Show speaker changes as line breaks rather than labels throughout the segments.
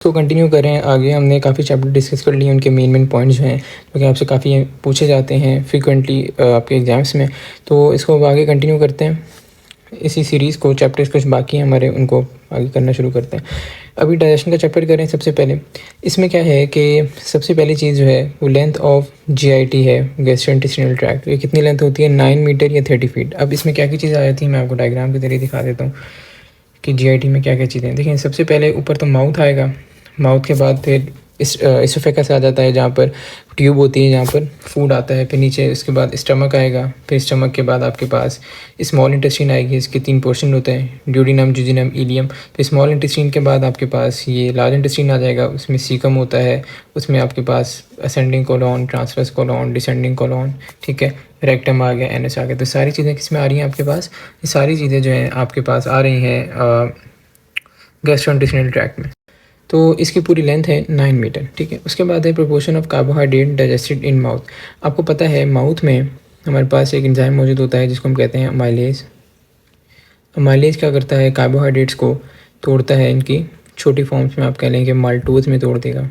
तो कंटिन्यू करें आगे। हमने काफ़ी चैप्टर डिस्कस कर लिए, उनके मेन पॉइंट्स जो हैं जो कि आपसे काफ़ी पूछे जाते हैं फ्रीक्वेंटली आपके एग्ज़ाम्स में। तो इसको अब आगे कंटिन्यू करते हैं, इसी सीरीज़ को। चैप्टर्स कुछ बाकी हैं हमारे, उनको आगे करना शुरू करते हैं। अभी डाइजेशन का चैप्टर करें सबसे पहले। इसमें क्या है कि सबसे पहली चीज़ जो है वो लेंथ ऑफ GIT है, गैस्ट्रोइंटेस्टाइनल ट्रैक्ट। ये कितनी लेंथ होती है? 9 मीटर या 30 फीट। अब इसमें क्या क्या चीज़ आ जाती है, मैं आपको डायग्राम के जरिए दिखा देता हूँ कि GIT में क्या क्या चीज़ें। देखिए, सबसे पहले ऊपर तो माउथ आएगा। माउथ के बाद फिर इसोफेगस आ जाता है, जहाँ पर ट्यूब होती है, जहाँ पर फूड आता है। फिर नीचे उसके बाद स्टमक आएगा। फिर स्टमक के बाद आपके पास स्मॉल इंटेस्टाइन आएगी। इसके 3 पोर्शन होते हैं, ड्यूडिनम, जुजिनम, इलियम। फिर स्मॉल इंटेस्टाइन के बाद आपके पास ये लार्ज इंटेस्टाइन आ जाएगा। उसमें सीकम होता है, उसमें आपके पास ascending colon, transverse colon, descending colon, ठीक है। रेक्टम आ गया, एनएस आ गया। तो सारी चीज़ें किस में आ रही हैं आपके पास? ये सारी चीज़ें जो हैं आपके पास आ रही हैं गैस्ट्रोइंटेस्टाइनल ट्रैक्ट में। तो इसकी पूरी लेंथ है 9 मीटर, ठीक है। उसके बाद है proportion of carbohydrate digested in mouth. आपको पता है माउथ में हमारे पास एक एंजाइम मौजूद होता है जिसको हम कहते हैं अमाइलेज। अमाइलेज क्या करता है? कार्बोहाइड्रेट्स को तोड़ता है, इनकी छोटी फॉर्म्स में। आप कह लेंगे माल्टोज में तोड़ देगा,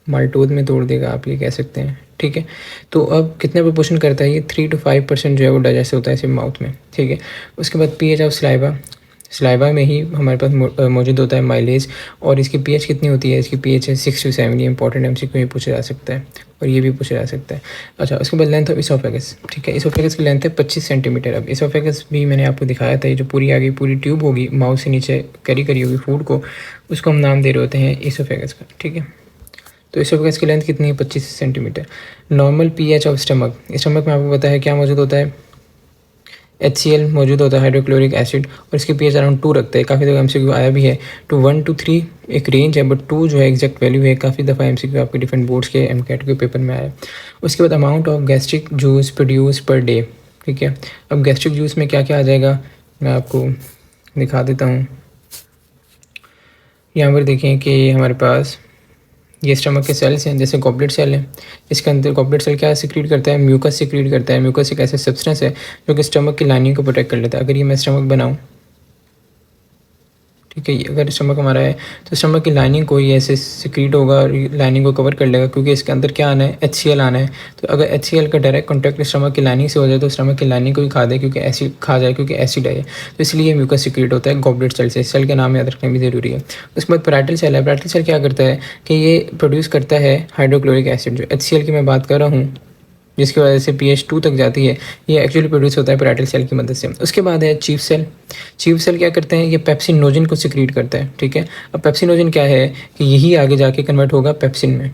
माल्टोज में तोड़ देगा, आप ये कह सकते हैं, ठीक है। तो अब कितने प्रोपोर्शन करता है ये? 3 to 5% जो है वो डाइजेस्ट होता है सिर्फ माउथ में, ठीक है। उसके बाद pH ऑफ सलाइवा। सलाइवा में ही हमारे पास मौजूद होता है माइलेज। और इसकी pH कितनी होती है? इसकी pH है 6 to 7। ये इंपॉर्टेंट MCQ में पूछा जा सकता है और ये भी पूछा जा सकता है। अच्छा, उसके बाद लेंथ ऑफ इसोफेगस, ठीक है। इसोफेगस की लेंथ है 25 सेंटीमीटर। अब इसोफेगस भी मैंने आपको दिखाया था, ये जो पूरी आगे पूरी ट्यूब होगी माउथ से नीचे कैरी करी होगी फूड को, उसको हम नाम दे रहे होते हैं इसोफेगस का, ठीक है। तो इसोफेगस की लेंथ कितनी है? 25 centimetre. Normal pH of stomach. Stomach में आपको पता है क्या मौजूद होता है? HCl मौजूद होता है, हाइड्रोक्लोरिक एसिड। और इसके pH अराउंड 2 रखता है। काफ़ी दफ़ा MCQ आया भी है। तो 1 to 3 एक रेंज है, बट 2 जो है एग्जैक्ट वैल्यू है। काफ़ी दफ़ा MCQ आपके डिफरेंट बोर्ड्स के MCAT के पेपर में आया। उसके बाद amount of gastric juice produce per day, ठीक है। अब गैस्ट्रिक जूस में क्या क्या आ जाएगा मैं आपको दिखा देता हूँ। यहाँ पर देखें कि हमारे पास ये स्टमक के सेल्स हैं, जैसे गॉबलेट सेल है। इसके अंदर गॉबलेट सेल क्या सिक्रीट करता है? म्यूकस सिक्रीट करता है। म्यूकस एक ऐसा सब्सटेंस है जो कि स्टमक की लाइनिंग को प्रोटेक्ट कर लेता है। अगर ये मैं स्टमक बनाऊँ, ठीक है, अगर स्टमक हमारा है तो स्टमक की लाइनिंग को ये ऐसे सिक्रीट होगा और लाइनिंग को कवर कर लेगा, क्योंकि इसके अंदर क्या आना है? HCl आना है। तो अगर HCl का डायरेक्ट कॉन्टैक्ट स्टमक की लाइनिंग से हो जाए तो स्टमक की लाइनिंग को भी खा दे, क्योंकि एसिड खा जाए, क्योंकि एसिड है। तो इसलिए म्यूकस सिक्रीट होता है गॉबलेट सेल से। सेल का नाम याद रखना भी ज़रूरी है। उसके बाद पैराइटल सेल है। पैराइटल सेल क्या करता है कि ये प्रोड्यूस करता है हाइड्रोक्लोरिक एसिड। जो HCl की मैं बात कर रहा हूँ, जिसकी वजह से pH 2 तक जाती है, ये एक्चुअली प्रोड्यूस होता है पैराइटल सेल की मदद से। उसके बाद है चीफ सेल। चीफ सेल क्या करते हैं? ये पेप्सिनोजन को सिक्रीट करता है, ठीक है। अब पेप्सिनोजन क्या है कि यही आगे जाके कन्वर्ट होगा पेप्सिन में।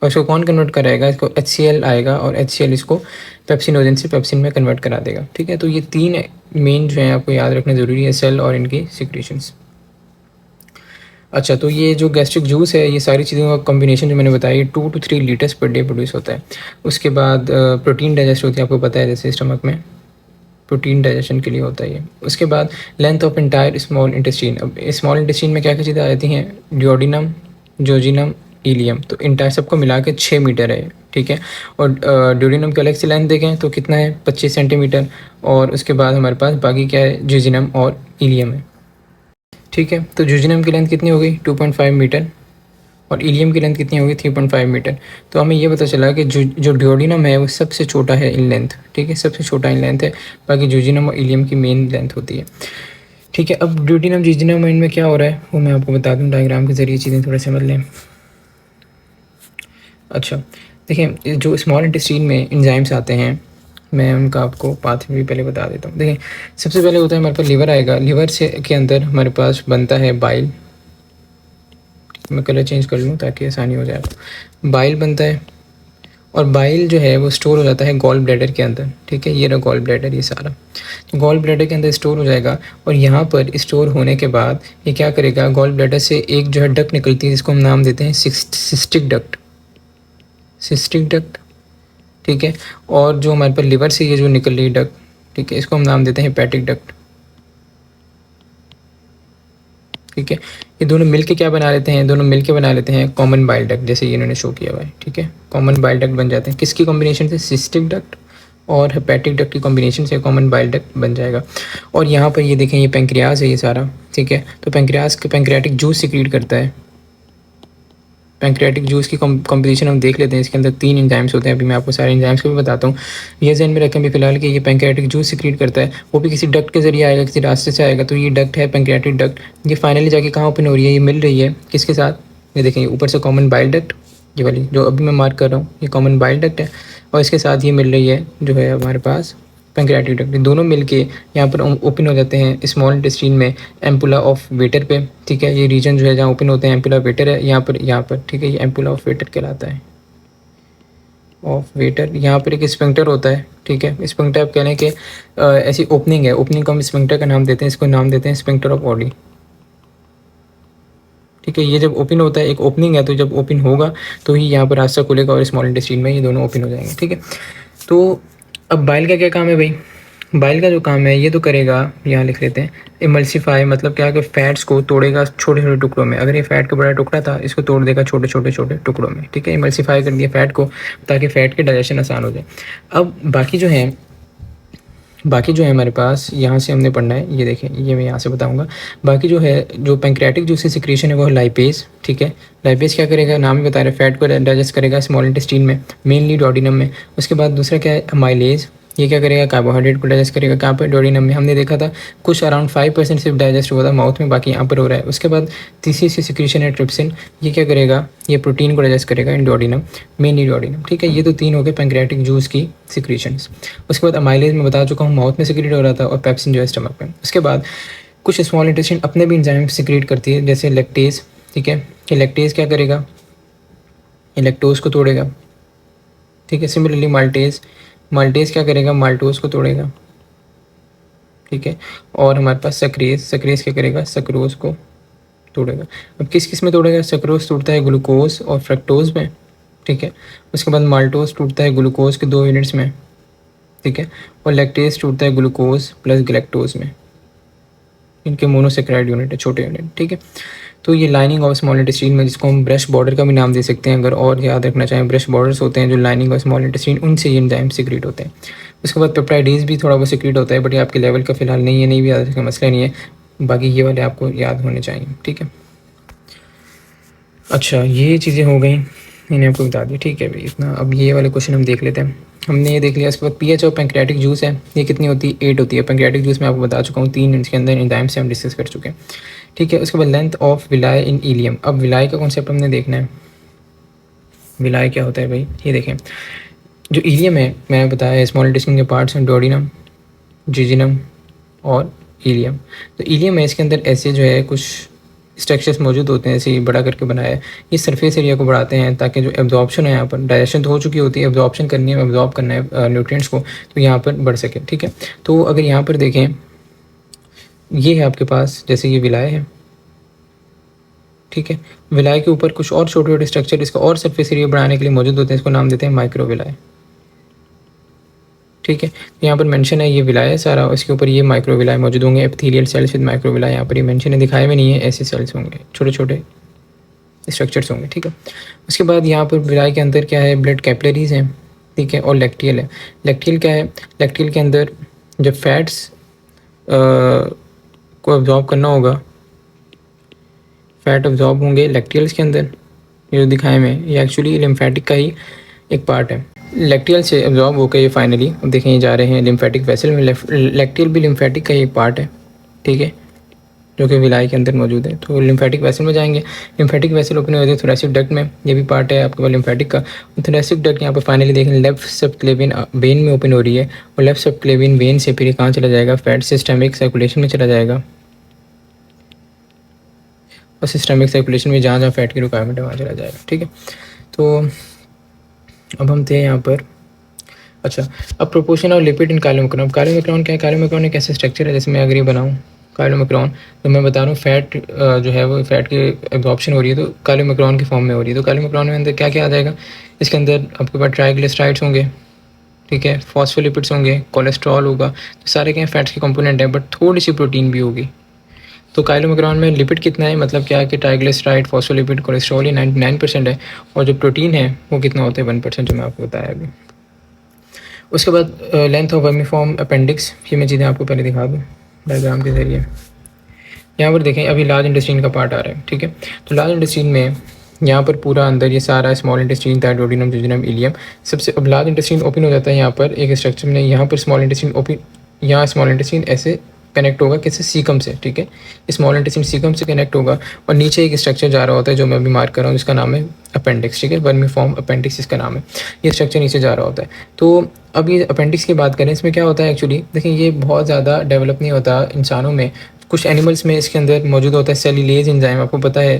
और इसको कौन कन्वर्ट कराएगा? इसको HCl आएगा और HCl इसको पेप्सिनोजन से पेप्सिन में कन्वर्ट करा देगा, ठीक है। तो ये 3 मेन जो है आपको याद रखना ज़रूरी है, सेल और इनकी सिक्रीशंस। अच्छा, तो ये जो गैस्ट्रिक जूस है, ये सारी चीज़ों का कॉम्बिनेशन जो मैंने बताया, 2 to 3 litres per day produce होता है। उसके बाद प्रोटीन डाइजेस्ट होती है, आपको पता है, जैसे स्टमक में प्रोटीन डाइजेशन के लिए होता है ये। उसके बाद length of entire small intestine. अब स्मॉल इंटेस्टीन में क्या क्या चीज़ें आ जाती हैं? ड्यूओडेनम, जोजिनम, इलियम। तो इंटायर सबको मिला के 6 मीटर है, ठीक है। और ड्यूओडेनम की अलग से लेंथ देखें तो कितना है? 25 सेंटीमीटर। और उसके बाद हमारे पास बाकी क्या है? जोजिनम और इलियम है, ठीक है। तो जोजिनम की लेंथ कितनी हो गई? 2.5 मीटर। और इलियम की लेंथ कितनी होगी? 3.5 मीटर। तो हमें ये पता चला कि जो ड्यूओडेनम है वो सबसे छोटा है इन लेंथ, ठीक है, सबसे छोटा इन लेंथ है। बाकी जोजिनम और इलियम की मेन लेंथ होती है, ठीक है। अब ड्यूओडेनम जोजिनम इनमें क्या हो रहा है वो मैं आपको बता दूँ डायग्राम के ज़रिए, चीज़ें थोड़ा समझ लें। अच्छा, देखिए, जो स्मॉल इंटेस्टीन में एंजाइम्स आते हैं, मैं उनका आपको पाथ भी पहले बता देता हूँ। देखिए, सबसे पहले होता है हमारे पास लिवर आएगा। लिवर से के अंदर हमारे पास बनता है बाइल। मैं कलर चेंज कर लूँ ताकि आसानी हो जाए। बाइल बनता है और बाइल जो है वो स्टोर हो जाता है गॉल ब्लैडर के अंदर, ठीक है। ये रहा गॉल ब्लैडर, ये सारा गॉल ब्लैडर के अंदर स्टोर हो जाएगा। और यहाँ पर स्टोर होने के बाद ये क्या करेगा? गॉल ब्लैडर से एक जो है डक्ट निकलती है, जिसको हम नाम देते हैं सिस्टिक डक्ट, सिस्टिक डक्ट, ठीक है। और जो हमारे पास लिवर से ये जो निकल रही डक्ट, ठीक है, इसको हम नाम देते हैं हेपेटिक डक्ट, ठीक है। ये दोनों मिलके क्या बना लेते हैं? दोनों मिलके बना लेते हैं कॉमन बाइल डक्ट, जैसे ये इन्होंने शो किया हुआ है, ठीक है। कॉमन बाइल डक्ट बन जाते हैं किसकी कॉम्बिनेशन से? सिस्टिक डक्ट और हेपेटिक डक्ट की कॉम्बिनेशन से कॉमन बाइल डक्ट बन जाएगा। और यहाँ पर ये देखें, ये पेंक्रियाज है ये सारा, ठीक है। तो पेंक्रियाज के पेंक्रियाटिक जूस सिक्रीट करता है। पेंक्रियाटिक जूस की कॉम्पोजिशन हम देख लेते हैं। इसके अंदर 3 एंजाइम्स होते हैं। अभी मैं आपको सारे एंजाइम्स को भी बताता हूँ। ये ज़हन में रखें भी फिलहाल कि ये पेंक्रियाटिक जूस सिक्रीट करता है, वो भी किसी डक्ट के जरिए आएगा, किसी रास्ते से आएगा। तो ये डक्ट है पेंक्रियाटिक डक्ट। ये फाइनली जाके कहाँ ओपन हो रही है, ये मिल रही है किसके साथ, ये देखें ऊपर से कॉमन बाइल डक्ट, ये वाली जो अभी मैं मार्क कर रहा हूँ ये कॉमन बाइल डक्ट है, और इसके साथ ये मिल रही है जो है हमारे पास पेंक्रियाटिक डक्ट। दोनों मिलके यहाँ पर ओपन हो जाते हैं स्मॉल इंटेस्टाइन में एम्पुला ऑफ वेटर पे, ठीक है। ये रीजन जो है जहाँ ओपन होते हैं एम्पुला वेटर है यहाँ पर, ठीक है। ये एम्पुला ऑफ वेटर कहलाता है, ऑफ वेटर। यहाँ पर एक स्फिंक्टर होता है, ठीक है। स्फिंक्टर आप कह लें कि ऐसी ओपनिंग है, ओपनिंग को हम स्फिंक्टर का नाम देते हैं, इसको नाम देते हैं स्फिंक्टर ऑफ ऑडी, ठीक है। ये जब ओपन होता है, एक ओपनिंग है, तो जब ओपन होगा तो ही यहाँ पर रास्ता खुलेगा और स्मॉल इंटेस्टाइन में ये दोनों ओपन हो जाएंगे, ठीक है। तो अब बाइल का क्या काम है भाई, बाइल का जो काम है ये तो करेगा, यहाँ लिख लेते हैं इमल्सिफाई, मतलब क्या कि फैट्स को तोड़ेगा छोटे छोटे टुकड़ों में। अगर ये फैट का बड़ा टुकड़ा था, इसको तोड़ देगा छोटे छोटे छोटे टुकड़ों में, ठीक है। इमल्सिफाई कर दिया फैट को ताकि फ़ैट के डाइजेशन आसान हो जाए। अब बाकी जो है हमारे पास यहाँ से हमने पढ़ना है, ये देखें, ये मैं यहाँ से बताऊँगा। बाकी जो है, जो पेंक्रियाटिक जूस की सिक्रीशन है वो है लाइपेज, ठीक है। लाइपेज क्या करेगा, नाम ही बता रहे, फैट को डाइजेस्ट करेगा स्मॉल इंटेस्टाइन में, मेनली डोडिनम में। उसके बाद दूसरा क्या है, अमाइलेज, ये क्या करेगा, कार्बोहाइड्रेट को डाइजेस्ट करेगा। कहाँ पर, डोडिनम में। हमने देखा था कुछ अराउंड 5% सिर्फ डाइजेस्ट हुआ था माउथ में, बाकी यहाँ पर हो रहा है। उसके बाद तीसरी इसकी सिक्रीशन है ट्रिप्सिन, ये क्या करेगा, ये प्रोटीन को डाइजेस्ट करेगा इन डोडिनम, मेनली डोडिनम, ठीक है। ये तो 3 हो गए पेंक्रियाटिक जूस की सिक्रीशंस। उसके बाद अमाइलेज में बता चुका हूँ माउथ में सिक्रीट हो रहा था, और पेप्सिन जो है स्टमक में। उसके बाद कुछ स्मॉल इंटेस्टाइन अपने भी एंजाइम सिक्रीट करती है, जैसे लैक्टेज, ठीक है। ये लैक्टेज क्या करेगा, ये लैक्टोज को तोड़ेगा, ठीक है। सिमिलरली माल्टेज क्या करेगा, माल्टोज को तोड़ेगा, ठीक है। और हमारे पास सक्रेज क्या करेगा, सक्रोज को तोड़ेगा। अब किस किस में तोड़ेगा, सक्रोज टूटता है ग्लूकोज और फ्रक्टोज में, ठीक है। उसके बाद माल्टोज टूटता है ग्लूकोज के 2 यूनिट्स में, ठीक है। और लैक्टेज टूटता है ग्लूकोज प्लस गैलेक्टोज में, इनके मोनोसेक्राइड यूनिट है, छोटे यूनिट, ठीक है। तो ये लाइनिंग ऑफ स्मॉल इंटेस्टाइन में, जिसको हम ब्रश बॉर्डर का भी नाम दे सकते हैं अगर और याद रखना चाहें, ब्रश बॉर्डर्स होते हैं जो लाइनिंग ऑफ स्मॉल इंटेस्टाइन, उनसे ये एंजाइम सिक्रीट होते हैं। उसके बाद पेप्टाइडेज भी थोड़ा बहुत सिक्रीट होता है, बट ये आपके लेवल का फिलहाल नहीं है, नहीं भी याद रखने का मसला नहीं है, बाकी ये वाले आपको याद होने चाहिए, ठीक है। अच्छा, ये चीज़ें हो गई, इन्हें आपको बता दिया, ठीक है भाई इतना। अब ये वाले क्वेश्चन हम देख लेते हैं। हमने ये देख लिया। उसके बाद पीएच और पेंक्रियाटिक जूस है, ये कितनी होती है, 8 होती है। पेंक्रियाटिक जूस में आपको बता चुका हूँ, 3 इसके अंदर एंजाइम से हम डिस्कस कर चुके हैं, ठीक है। उसके बाद length of villi in ileum. अब विलाय का कॉन्सेप्ट हमने देखना है, विलाय क्या होता है भाई, ये देखें। जो इलियम है मैंने बताया स्मॉल इंटेस्टाइन के पार्ट्स हैं, डोडिनम, जिजिनम और इलियम। तो इलियम है, इसके अंदर ऐसे जो है कुछ स्ट्रक्चर्स मौजूद होते हैं, ऐसे बड़ा करके बनाया है। ये सरफेस एरिया को बढ़ाते हैं ताकि जो एब्जॉर्प्शन है, यहाँ पर डाइजेशन तो हो चुकी होती है, एब्जॉर्प्शन करनी है, एब्जॉर्ब करना है न्यूट्रिएंट्स को, तो यहाँ पर बढ़ सके, ठीक है। तो अगर यहाँ पर देखें, ये है आपके पास, जैसे ये विलाय है, ठीक है। विलाय के ऊपर कुछ और छोटे छोटे स्ट्रक्चर इसका और सरफेस एरिया बढ़ाने के लिए मौजूद होते हैं, इसको नाम देते हैं माइक्रो विलाय, ठीक है। यहाँ पर मेंशन है ये विलाय है सारा, इसके ऊपर ये माइक्रो विलाय मौजूद होंगे, एपिथेलियल सेल्स विद माइक्रो विलाय। यहाँ पर ये मेंशन है, दिखाए में नहीं है, ऐसे सेल्स होंगे, छोटे छोटे स्ट्रक्चर्स होंगे, ठीक है। उसके बाद यहाँ पर विलाय के अंदर क्या है, ब्लड कैपिलरीज हैं, ठीक है। और लैक्टियल है। लैक्टियल क्या है, लैक्टियल के अंदर जब फैट्स को अब्जॉर्ब करना होगा, फैट अब्जॉर्ब होंगे लैक्टियल्स के अंदर, ये जो दिखाए में, ये एक्चुअली लिम्फेटिक का ही एक पार्ट है। लैक्टियल से अब्जॉर्ब होकर ये फाइनली, अब देखें ये जा रहे हैं लिम्फेटिक वेसल में। लैक्टियल भी लिम्फेटिक का ही एक पार्ट है, ठीक है, जो कि विलाय के अंदर मौजूद है। तो लिम्फेटिक वेसल में जाएंगे, लिम्फेटिक वेसल ओपन होते हैं थोरेसिक डक्ट में, ये भी पार्ट है आपके पास लिम्फेटिक का। थोरेसिक डक्ट यहाँ पर फाइनली देखें लेफ्ट सबक्लेवियन वेन में ओपन हो रही है, और लेफ्ट सबक्लेवियन वेन से फिर कहाँ चला जाएगा, फैट सिस्टमिक सर्कुलेशन में चला जाएगा, और सिस्टमिक सर्कुलेशन में जहाँ जहाँ फैट की रिक्वायरमेंट है वहाँ चला जाएगा, ठीक है। तो अब हम थे यहाँ पर। अच्छा, अब proportion of lipid in chylomicron. Chylomicron क्या है, काइलोमाइक्रोन एक ऐसा स्ट्रक्चर है, जैसे मैं अगर ये बनाऊँ काइलोमाइक्रोन, तो मैं बता रहा हूँ फैट जो है वो फैट की एब्जॉर्प्शन हो रही है तो काइलोमाइक्रोन की फॉर्म में हो रही है। तो काइलोमाइक्रोन में अंदर क्या क्या आ जाएगा, इसके अंदर आपके पास ट्राइग्लिसराइड्स होंगे, ठीक है, फॉस्फोलिपिड्स होंगे, कोलेस्ट्रॉल होगा, तो सारे क्या फैट्स के कंपोनेंट है, बट थोड़ी सी प्रोटीन भी होगी। तो काइलोमाइक्रोन में लिपिड कितना है, मतलब क्या है कि ट्राइग्लिसराइड, फॉस्फोलिपिड, कोलेस्ट्रॉल ये 99% है, और जो प्रोटीन है वो कितना होता है 1%, जो मैं आपको बताया अभी। उसके बाद लेंथ ऑफ वर्मीफॉर्म अपेंडिक्स, ये मैं चीज़ें आपको पहले दिखा दूँ डायग्राम के ज़रिए। यहाँ पर देखें अभी लार्ज इंटेस्टाइन का पार्ट आ रहा है, ठीक है। तो लार्ज इंटेस्टाइन में यहाँ पर पूरा अंदर ये सारा स्मॉल इंटेस्टाइन, थायरोइडिनम, जेजुनम, इलियम, सबसे अब लार्ज इंटेस्टाइन ओपन हो जाता है यहाँ पर एक स्ट्रक्चर में। यहाँ पर स्मॉल इंटेस्टाइन ओपन, यहाँ स्मॉल इंटेस्टाइन ऐसे कनेक्ट होगा किससे, सीकम से, ठीक है। स्मॉल इंटेस्टाइन सीकम से कनेक्ट होगा और नीचे एक स्ट्रक्चर जा रहा होता है जो मैं अभी मार्क कर रहा हूँ, जिसका नाम है अपेंडिक्स, ठीक है। वर्मीफॉर्म अपेंडिक्स इसका नाम है। ये स्ट्रक्चर नीचे जा रहा होता है। तो अब ये अपेंडिक्स की बात करें, इसमें क्या होता है एक्चुअली, देखिए ये बहुत ज़्यादा डेवलप नहीं होता इंसानों में, कुछ एनिमल्स में इसके अंदर मौजूद होता है सेल्यूलेज एंजाइम। आपको पता है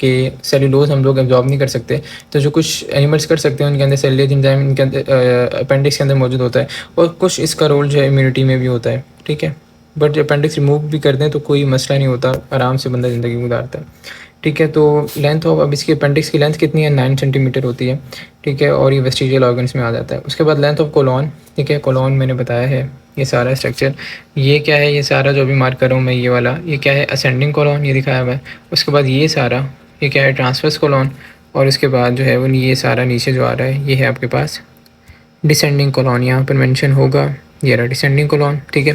कि सेल्यूलोज हम लोग एब्जॉर्ब नहीं कर सकते, तो जो कुछ एनिमल्स कर सकते हैं उनके अंदर सेल्यूलेज एंजाइम इनके अंदर अपेंडिक्स के अंदर मौजूद होता है। और कुछ इसका रोल जो है इम्यूनिटी में भी होता है, ठीक है। बट जब अपेंडिक्स रिमूव भी कर दें तो कोई मसला नहीं होता, आराम से बंदा ज़िंदगी गुजारता है, ठीक है। तो लेंथ ऑफ, अब इसकी अपेंडिक्स की लेंथ कितनी है, 9 सेंटीमीटर होती है, ठीक है। और ये वेस्टिजियल ऑर्गन्स में आ जाता है। उसके बाद लेंथ ऑफ कोलॉन, ठीक है। कोलॉन मैंने बताया है ये सारा स्ट्रक्चर। ये क्या है, ये सारा जो भी मार्क कर रहा हूँ मैं, ये वाला, ये क्या है, असेंडिंग कोलॉन, ये दिखाया हुआ है। उसके बाद ये सारा, ये क्या है, ट्रांसवर्स कोलॉन। और उसके बाद जो है वो ये सारा नीचे जो आ रहा है, ये है आपके पास डिसेंडिंग कोलॉन, यहाँ पर मेंशन होगा, ये रहा डिसेंडिंग कोलॉन, ठीक है।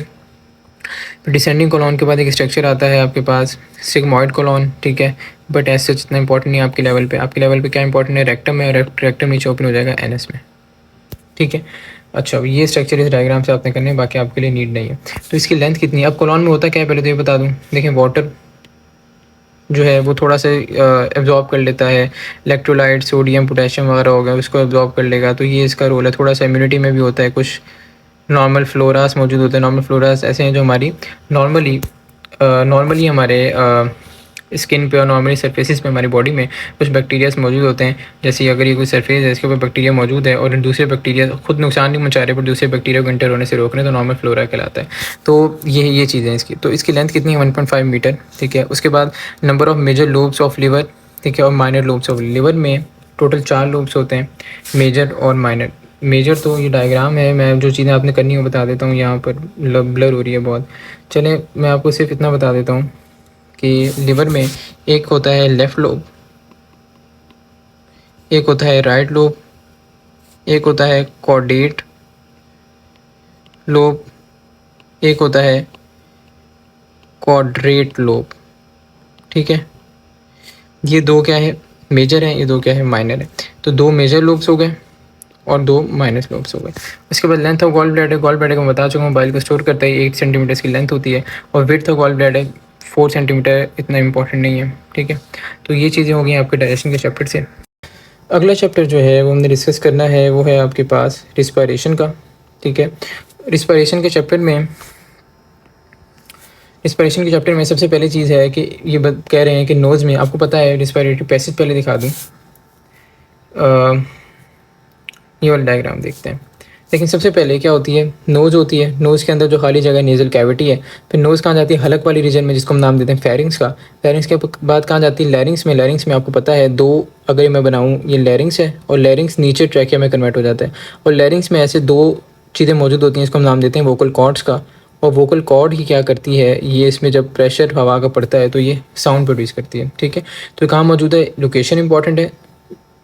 तो डिसेंडिंग कोलॉन के बाद एक स्ट्रक्चर आता है आपके पास सिग्मॉइड कोलॉन, ठीक है। बट ऐसे इतना इंपॉर्टेंट नहीं है आपके लेवल पे। आपके लेवल पे क्या इंपॉर्टेंट है, रेक्टम है, और रेक्टम नीचे ओपन हो जाएगा एनएस में, ठीक है। अच्छा, अब ये स्ट्रक्चर इस डायग्राम से आपने करने, बाकी आपके लिए नीड नहीं है। तो इसकी लेंथ कितनी है, अब कोलॉन में होता क्या है पहले तो ये बता दूँ। देखें वाटर जो है वो थोड़ा सा एब्जॉर्ब कर लेता है, इलेक्ट्रोलाइट, सोडियम, पोटेशियम वगैरह हो गया, उसको एब्जॉर्ब कर लेगा। तो ये इसका रोल है। थोड़ा सा इम्यूनिटी में भी होता है, कुछ नॉर्मल फ्लोरास मौजूद होते हैं। नॉर्मल फ्लोरास ऐसे हैं जो हमारी नॉर्मली हमारे स्किन पे और नॉर्मली सरफेसिस पे हमारी बॉडी में कुछ बैक्टीरियाज मौजूद होते हैं। जैसे अगर ये कोई सरफेस है, इसके ऊपर बैक्टीरिया मौजूद है और दूसरे बैक्टीरिया खुद नुकसान नहीं पहुंचा रहे पर दूसरे बैक्टीरिया को इंटर होने से रोक रहे हैं, तो नॉर्मल फ्लोरा कहलाता है। तो ये चीज़ें इसकी। तो इसकी लेंथ कितनी है, 1.5 मीटर, ठीक है। उसके बाद number of major lobes of liver, ठीक है, और माइनर लोब्स ऑफ लिवर में टोटल 4 लोब्स होते हैं, मेजर और माइनर। मेजर तो ये डायग्राम है, मैं जो चीज़ें आपने करनी है वो बता देता हूँ। यहाँ पर ब्लर हो रही है बहुत, चलें मैं आपको सिर्फ इतना बता देता हूँ कि लिवर में एक होता है लेफ़्ट लोब, एक होता है राइट लोब, एक होता है कॉर्डेट लोब, एक होता है क्वाड्रेट लोब, ठीक है। ये दो क्या है, मेजर है, ये दो क्या है, माइनर है। तो 2 मेजर लोब्स हो गए और 2 माइनस लोब्स हो गए। उसके बाद length of gall bladder, gall bladder को मैं बता चुका हूँ, बाइल को स्टोर करता है, 8 सेंटीमीटर की लेंथ होती है। और width of gall bladder 4 centimetre, इतना इंपॉर्टेंट नहीं है, ठीक है। तो ये चीज़ें हो गई आपके डाइजेशन के चैप्टर से। अगला चैप्टर जो है वो हमने डिस्कस करना है, वो है आपके पास रिस्पायरेशन का, ठीक है। रिस्पायरेशन के चैप्टर में सबसे पहली चीज़ है कि ये कह रहे हैं कि नोज़ में, आपको पता है रिस्पायरेटरी पैसेज, पहले दिखा दूँ, ये वाला डायग्राम देखते हैं। लेकिन सबसे पहले क्या होती है, नोज़ होती है। नोज़ के अंदर जो खाली जगह नेज़ल कैविटी है। फिर नोज़ कहाँ जाती है, हलक वाली रीजन में, जिसको हम नाम देते हैं फेरिंग्स का। फेरिंग्स के बाद कहाँ जाती है, लैरिंग्स में। लैरिंग्स में आपको पता है 2, अगर मैं बनाऊँ, ये लैरिंग्स है और लैरिंग्स नीचे ट्रैकिया में कन्वर्ट हो जाता है। और लैरिंग्स में ऐसे 2 चीज़ें मौजूद होती हैं, इसको हम नाम देते हैं वोकल कॉर्ड्स का। और वोकल कॉर्ड ही क्या करती है, ये इसमें जब प्रेशर हवा का पड़ता है तो ये साउंड प्रोड्यूस करती है, ठीक है। तो कहाँ मौजूद है, लोकेशन इंपॉर्टेंट है,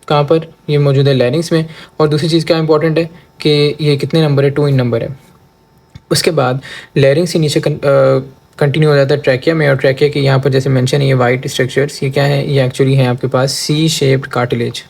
कहाँ पर ये मौजूद है, लैरिंग्स में। और दूसरी चीज़ क्या इंपॉर्टेंट है कि ये कितने नंबर है, 2 इन नंबर है। उसके बाद लैरिंग्स से नीचे कंटिन्यू हो जाता है ट्रैकिया में। और ट्रैकिया के यहाँ पर जैसे मेंशन है ये वाइट स्ट्रक्चर्स, ये क्या है, ये एक्चुअली है आपके पास सी शेप्ड कार्टिलेज।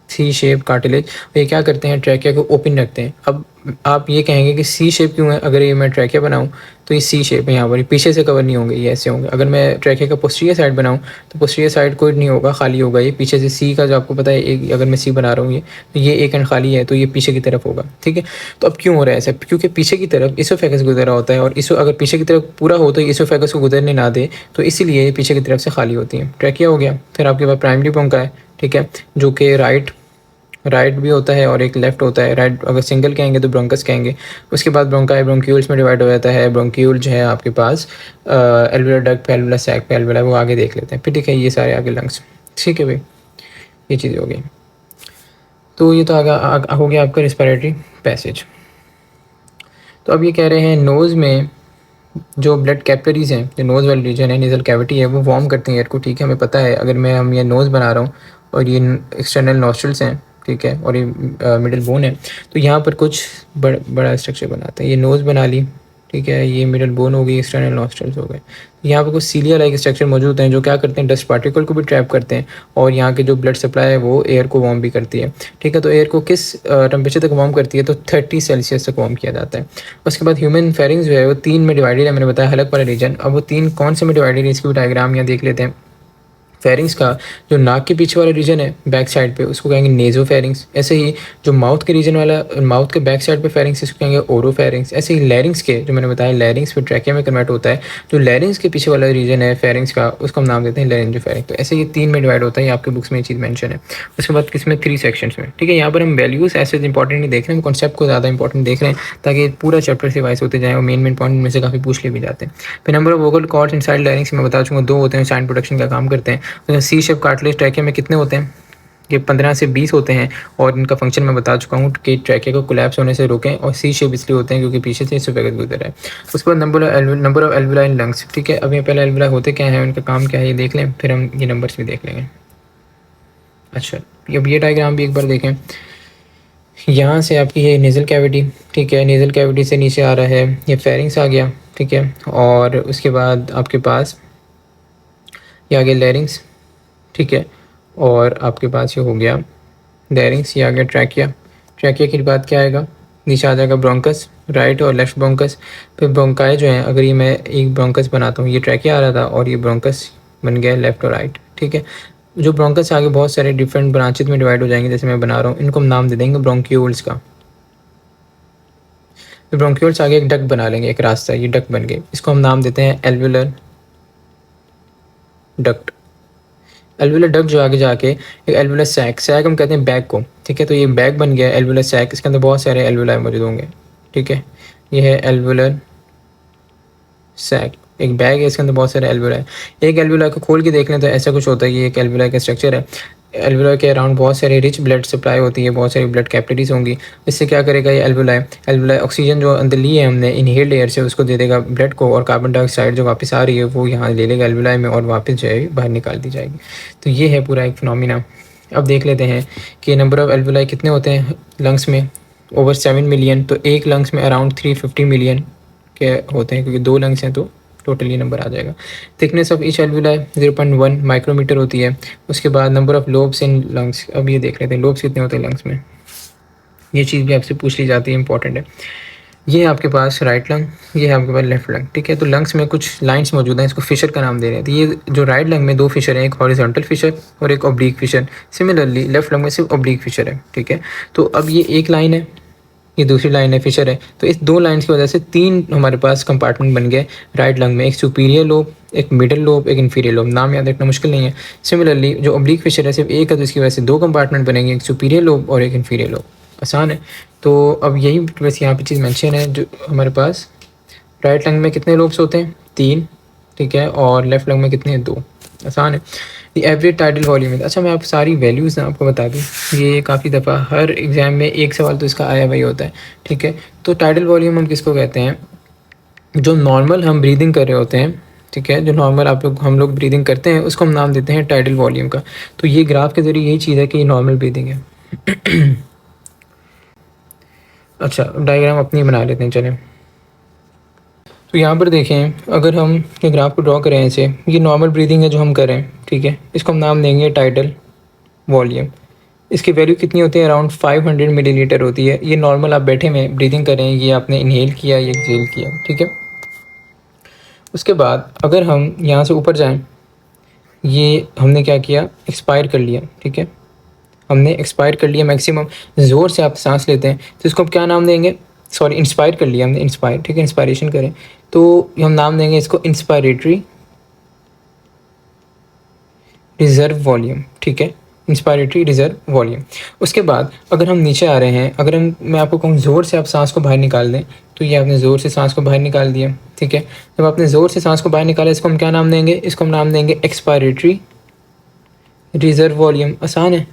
सी शेप कार्टिलेज, ये क्या करते हैं, ट्रैकिया को ओपन रखते हैं। अब आप ये कहेंगे कि सी शेप क्यों है, अगर ये मैं ट्रैकिया बनाऊं तो ये सी शेप है, यहाँ पर पीछे से कवर नहीं होंगे, ये ऐसे होंगे। अगर मैं ट्रैकिया का पोस्टीरियर साइड बनाऊं तो पोस्टीरियर साइड कोई नहीं होगा, खाली होगा। ये पीछे से सी का जो आपको पता है, एक अगर मैं सी बना रहा हूँ ये, तो ये एक एंड खाली है, तो ये पीछे की तरफ होगा, ठीक है। तो अब क्यों हो रहा है ऐसा, क्योंकि पीछे की तरफ इसोफेगस गुजर रहा होता है, और अगर पीछे की तरफ पूरा हो तो इसोफेगस को गुजरने ना दे, तो इसीलिए पीछे की तरफ से खाली होती है। ट्रैकिया हो गया। फिर आपके पास प्राइमरी ब्रोंका है, ठीक है, जो कि राइट भी होता है और एक लेफ्ट होता है। राइट अगर सिंगल कहेंगे तो ब्रोंकस कहेंगे। उसके बाद ब्रोंका है, ब्रोंक्यूल्स में डिवाइड हो जाता है। ब्रोंक्यूल जो है आपके पास एल्वियोलर डक्ट पे, एल्वियोलर सैक पे, एल्वियोला, वो आगे देख लेते हैं फिर, ठीक है। ये सारे आगे लंग्स, ठीक है भाई, ये चीज़ें हो गई। तो ये तो आगे हो गया आपका रिस्पायरेटरी पैसेज। तो अब ये कह रहे हैं नोज़ में जो ब्लड कैपिलरीज हैं, जो नोज़ वाली रीजन है, नेज़ल कैविटी है, वो वार्म करते हैं एयर को, ठीक है, हमें पता है। अगर हम ये नोज़ बना रहा हूँ और ये एक्सटर्नल नॉस्ट्रल्स हैं, ठीक है, और ये मिडल बोन है। तो यहाँ पर कुछ बड़ा स्ट्रक्चर बनाते हैं। ये नोज़ बना ली, ठीक है, ये मिडल बोन हो गई, एक्सटर्नल नॉस्ट्रल्स हो गए। यहाँ पे कुछ सीलिया लाइक स्ट्रक्चर मौजूद हैं जो क्या करते हैं, डस्ट पार्टिकल को भी ट्रैप करते हैं, और यहाँ के जो ब्लड सप्लाई है वो एयर को वार्म भी करती है। ठीक है, तो एयर को किस टेम्परेचर तक वार्म करती है, तो 30 सेल्सियस तक वार्म किया जाता है। उसके बाद ह्यूमन फेरिंग्स जो है वो 3 में डिवाइडेड है, मैंने बताया हलक वाला रीजन। अब वो 3 कौन से में डिवाइडेड है, इसकी भी डायग्राम यहाँ देख लेते हैं। फेरिंग्स का जो नाक के पीछे वाला रीजन है बैक साइड पे, उसको कहेंगे नेजो फेरिंग्स। ऐसे ही जो माउथ के रीजन वाला, माउथ के बैक साइड पे फेरिंग्स, इसको कहेंगे ओरो फेरिंग्स। ऐसे ही लैरिंग्स के, जो मैंने बताया लैरिंग्स फिर ट्रैकिया में कन्वर्ट होता है, जो लैरिंग्स के पीछे वाला रीजन है फेरिंग्स का, उसको हम नाम देते हैं लैरिंजो फेरिंग। तो ऐसे ये 3 में डिवाइड होता है, ये आपके बुक्स में ये चीज़ मेंशन है। उसके बाद किसमें 3 सेक्शंस में। ठीक है, यहाँ पर हम वैल्यूज़ ऐसे इंपॉर्टेंट नहीं देख रहे हैं, कॉन्सेप्ट को ज़्यादा इंपॉर्टेंट देख रहे हैं, ताकि पूरा चैप्टर से वाइस होते जाए और मेन पॉइंट में से काफ़ी पूछ ले भी जाते हैं। फिर number of vocal cords inside लैरिंग्स मैं बता चुका, 2 होते हैं, साउंड प्रोडक्शन का काम करते हैं। सी शेप कार्टिलेज ट्रैकिया में कितने होते हैं, ये 15 से 20 होते हैं, और इनका फंक्शन मैं बता चुका हूँ कि ट्रैकिया को कोलैप्स होने से रोकें, और सी शेप इसलिए होते हैं क्योंकि पीछे से एसोफेगस गुजर रहा है। उसके बाद number of alveoli in lungs. ठीक है, अब ये पहले एल्वुलाई होते क्या है, उनका काम क्या है, ये देख लें, फिर हम ये नंबर्स भी देख लेंगे। अच्छा, अब ये डायग्राम भी एक बार देखें। यहाँ से आपकी ये नेज़ल कैविटी, ठीक है, नेज़ल कैविटी से नीचे आ रहा है ये फेरिंग्स आ गया, ठीक है, और उसके बाद आपके पास ये आ गया लैरिंग्स, ठीक है, और आपके पास ये हो गया लैरिंग्स, ये आ गया ट्रैकिया। ट्रैकिया के बाद क्या आएगा, नीचे आ जाएगा ब्रोंकस, राइट और लेफ्ट ब्रोंकस। फिर ब्रोंकाई जो है, अगर ये मैं एक ब्रोंकस बनाता हूँ, ये ट्रैकिया आ रहा था और ये ब्रोंकस बन गया लेफ्ट और राइट। ठीक है, जो ब्रोंकस आगे बहुत सारे डिफरेंट ब्रांचेज में डिवाइड हो जाएंगे, जैसे मैं बना रहा हूँ, इनको हम नाम दे देंगे ब्रोंक्यूल्स का। फिर ब्रोंक्यूल्स आगे एक डक्ट बना लेंगे, एक रास्ता, ये डक्ट बन गए, इसको हम नाम देते हैं एल्वुलर डक्ट। एल्वुलर डक्ट जो आगे जाके एक एल्वुलर सैक, सैक हम कहते हैं बैग को, ठीक है, तो ये बैग बन गया एल्वुलर सैक, इसके अंदर बहुत सारे एल्वुलाई मौजूद होंगे। ठीक है, ये है एल्वुलर सैक, एक बैग है, इसके अंदर बहुत सारे एल्वुलाई। एक एल्वुलाई को खोल के देख लें तो ऐसा कुछ होता है, ये एक एल्वुलाई का स्ट्रक्चर है। एल्वुलाई के अराउंड बहुत सारे रिच ब्लड सप्लाई होती है, बहुत सारी ब्लड कैपिलरीज होंगी। इससे क्या करेगा ये एल्वुलाई ऑक्सीजन जो अंदर ली है हमने इनहेल्ड एयर से, उसको दे देगा ब्लड को, और कार्बन डाइऑक्साइड जो वापस आ रही है वो यहाँ ले लेगा एल्वुलाई में, और वापस जो है बाहर निकाल दी जाएगी। तो ये है पूरा एक फिनोमिना। अब देख लेते हैं कि नंबर ऑफ़ एल्वुलाई कितने होते हैं लंग्स में, ओवर 7 मिलियन। तो एक लंग्स में अराउंड 350 मिलियन के होते हैं, क्योंकि 2 लंग्स हैं तो टोटल ये नंबर आ जाएगा। Thickness of each alveoli 0.1 micrometre होती है। उसके बाद number of lobes in lungs, अब ये देख लेते हैं लोब्स कितने होते हैं लंग्स में, ये चीज़ भी आपसे पूछ ली जाती है, इंपॉर्टेंट है। ये है आपके पास राइट लंग, ये है आपके पास लेफ्ट लंग। ठीक है, तो लंग्स में कुछ लाइंस मौजूद हैं, इसको फिशर का नाम दे रहे हैं। तो ये जो राइट लंग में 2 फिशर हैं, एक हॉरिजॉन्टल फिशर और एक oblique fissure. Similarly left lung में सिर्फ ऑब्लिक फिशर है। ठीक है, तो अब ये एक लाइन है, ये दूसरी लाइन है फिशर है, तो इस 2 लाइन्स की वजह से 3 हमारे पास कंपार्टमेंट बन गए राइट लंग में, एक सुपीरियर लोब, एक मिडल लोब, एक इन्फीरियर लोब। नाम याद रखना मुश्किल नहीं है। सिमिलरली जो ऑब्लिक फिशर है सिर्फ एक है, तो इसकी वजह से 2 कंपार्टमेंट बनेंगे, एक सुपीरियर लोब और एक इन्फीरियर लोब। आसान है। तो अब यही बस यहाँ पे चीज़ मेंशन है, जो हमारे पास राइट लंग में कितने लोब्स होते हैं 3, ठीक है, और लेफ्ट लंग में कितने हैं 2। आसान है। The average tidal volume. अच्छा, मैं आप सारी वैल्यूज़ ना आपको बता दूँ, ये काफ़ी दफ़ा हर एग्ज़ाम में एक सवाल तो इसका आया वही होता है। ठीक है, तो टाइडल वॉल्यूम हम किसको कहते हैं, जो नॉर्मल हम ब्रीदिंग कर रहे होते हैं, ठीक है, जो नॉर्मल हम लोग ब्रीदिंग करते हैं उसको हम नाम देते हैं टाइडल वॉल्यूम का। तो ये ग्राफ के ज़रिए यही चीज़ है कि ये नॉर्मल ब्रीदिंग है। अच्छा, डायग्राम अपनी बना लेते हैं, चलें। तो यहाँ पर देखें, अगर हम ये ग्राफ को ड्रॉ करें ऐसे, ये नॉर्मल ब्रीदिंग है जो हम करें, ठीक है, इसको हम नाम देंगे टाइडल वॉल्यूम। इसकी वैल्यू कितनी होती है, अराउंड 500 मिलीलीटर होती है। ये नॉर्मल आप बैठे में ब्रीदिंग करें, ये आपने इनहेल किया, ये एक्सहेल किया, ठीक है। उसके बाद अगर हम यहाँ से ऊपर जाएँ, ये हमने क्या किया, एक्सपायर कर लिया, ठीक है, हमने एक्सपायर कर लिया मैक्सिमम, ज़ोर से आप सांस लेते हैं तो इसको हम क्या नाम देंगे, सॉरी इंस्पायर कर लिया हमने, इंस्पायर, ठीक है, इंस्पायरेशन करें तो हम नाम देंगे इसको इंस्पायरेटरी रिजर्व वॉल्यूम, ठीक है, इंस्पायरेटरी रिजर्व वॉल्यूम। उसके बाद अगर हम नीचे आ रहे हैं, अगर मैं आपको कहूँ ज़ोर से आप सांस को बाहर निकाल दें, तो ये आपने ज़ोर से सांस को बाहर निकाल दिया, ठीक है। जब आपने ज़ोर से सांस को बाहर निकाला, इसको हम क्या नाम देंगे, इसको हम नाम देंगे एक्सपायरेटरी रिजर्व वॉल्यूम। आसान है,